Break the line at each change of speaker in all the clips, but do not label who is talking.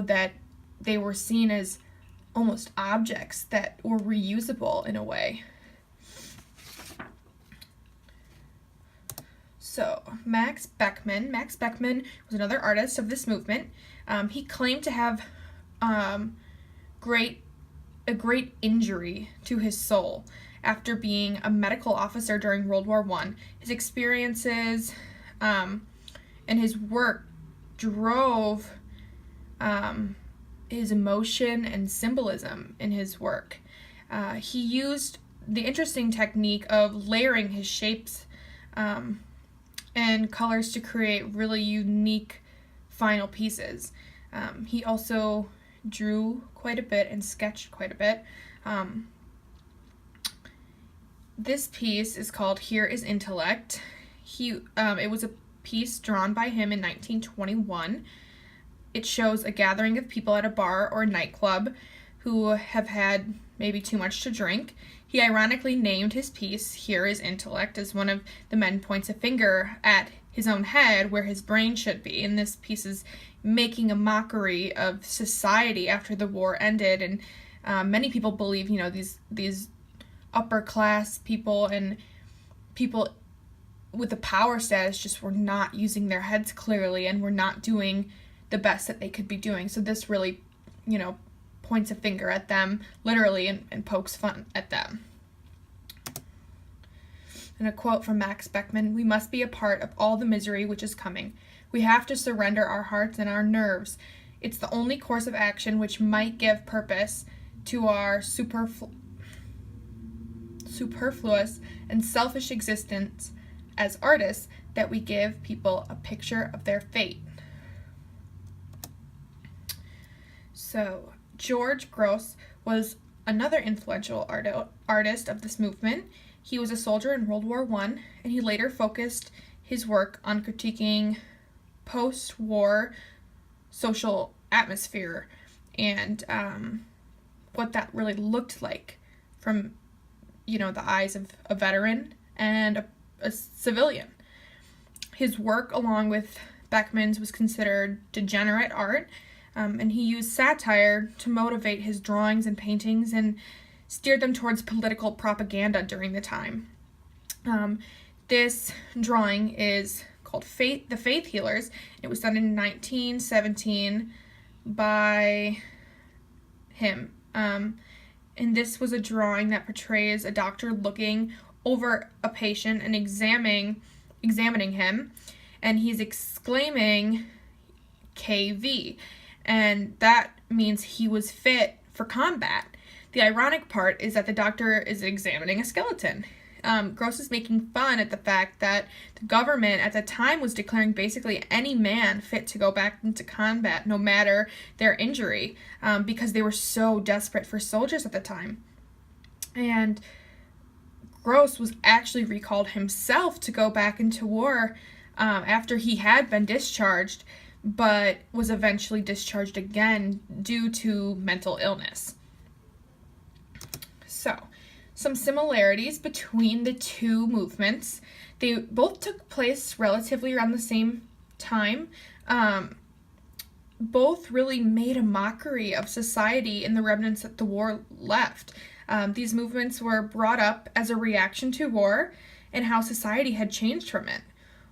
that they were seen as almost objects that were reusable in a way. So Max Beckmann was another artist of this movement. He claimed to have a great injury to his soul after being a medical officer during World War I. His experiences and his work drove his emotion and symbolism in his work. He used the interesting technique of layering his shapes and colors to create really unique final pieces. He also drew quite a bit and sketched quite a bit. This piece is called Here is Intellect. It was a piece drawn by him in 1921. It shows a gathering of people at a bar or nightclub who have had maybe too much to drink. He ironically named his piece Here is Intellect as one of the men points a finger at his own head where his brain should be. And this piece is making a mockery of society after the war ended. And many people believe, these upper class people and people with the power status just were not using their heads clearly and were not doing the best that they could be doing. So this really, points a finger at them, literally, and pokes fun at them. And a quote from Max Beckmann: "We must be a part of all the misery which is coming. We have to surrender our hearts and our nerves. It's the only course of action which might give purpose to our superfluous and selfish existence as artists, that we give people a picture of their fate." So George Grosz was another influential artist of this movement. He was a soldier in World War I, and he later focused his work on critiquing post-war social atmosphere and what that really looked like from, the eyes of a veteran and a civilian. His work, along with Beckmann's, was considered degenerate art, and he used satire to motivate his drawings and paintings and steered them towards political propaganda during the time. This drawing is called The Faith Healers. It was done in 1917 by him. And this was a drawing that portrays a doctor looking over a patient and examining him, and he's exclaiming KV, and that means he was fit for combat. The ironic part is that the doctor is examining a skeleton. Grosz is making fun at the fact that the government at the time was declaring basically any man fit to go back into combat, no matter their injury, because they were so desperate for soldiers at the time. And Grosz was actually recalled himself to go back into war after he had been discharged, but was eventually discharged again due to mental illness. So, some similarities between the two movements. They both took place relatively around the same time. Both really made a mockery of society and the remnants that the war left. These movements were brought up as a reaction to war and how society had changed from it.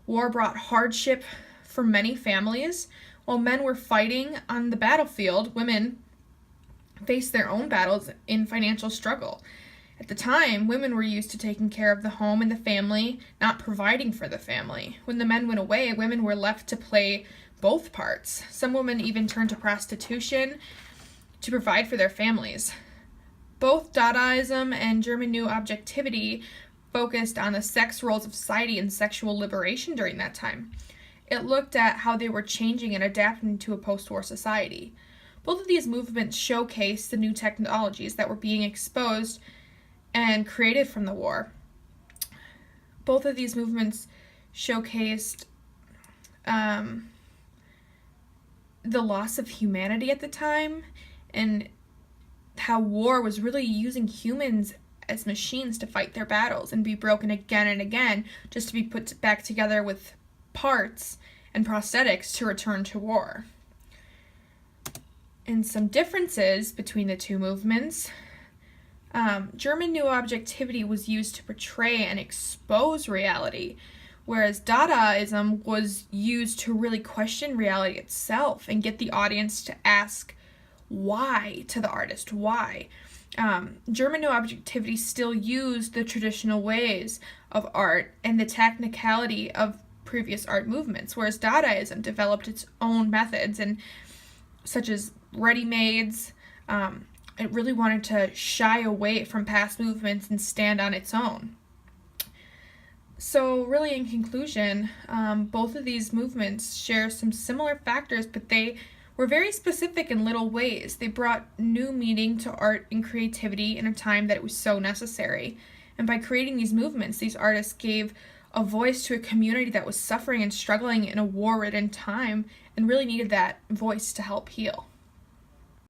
War brought hardship for many families. While men were fighting on the battlefield, women faced their own battles in financial struggle. At the time, women were used to taking care of the home and the family, not providing for the family. When the men went away, women were left to play both parts. Some women even turned to prostitution to provide for their families. Both Dadaism and German New Objectivity focused on the sex roles of society and sexual liberation during that time. It looked at how they were changing and adapting to a post-war society. Both of these movements showcased the new technologies that were being exposed and created from the war. Both of these movements showcased the loss of humanity at the time and how war was really using humans as machines to fight their battles and be broken again and again just to be put back together with parts and prosthetics to return to war. And some differences between the two movements. German New Objectivity was used to portray and expose reality, whereas Dadaism was used to really question reality itself and get the audience to ask why to the artist, why. German New Objectivity still used the traditional ways of art and the technicality of previous art movements, whereas Dadaism developed its own methods, and such as ready-mades. It really wanted to shy away from past movements and stand on its own. So really, in conclusion, both of these movements share some similar factors, but they were very specific in little ways. They brought new meaning to art and creativity in a time that it was so necessary. And by creating these movements, these artists gave a voice to a community that was suffering and struggling in a war-ridden time and really needed that voice to help heal.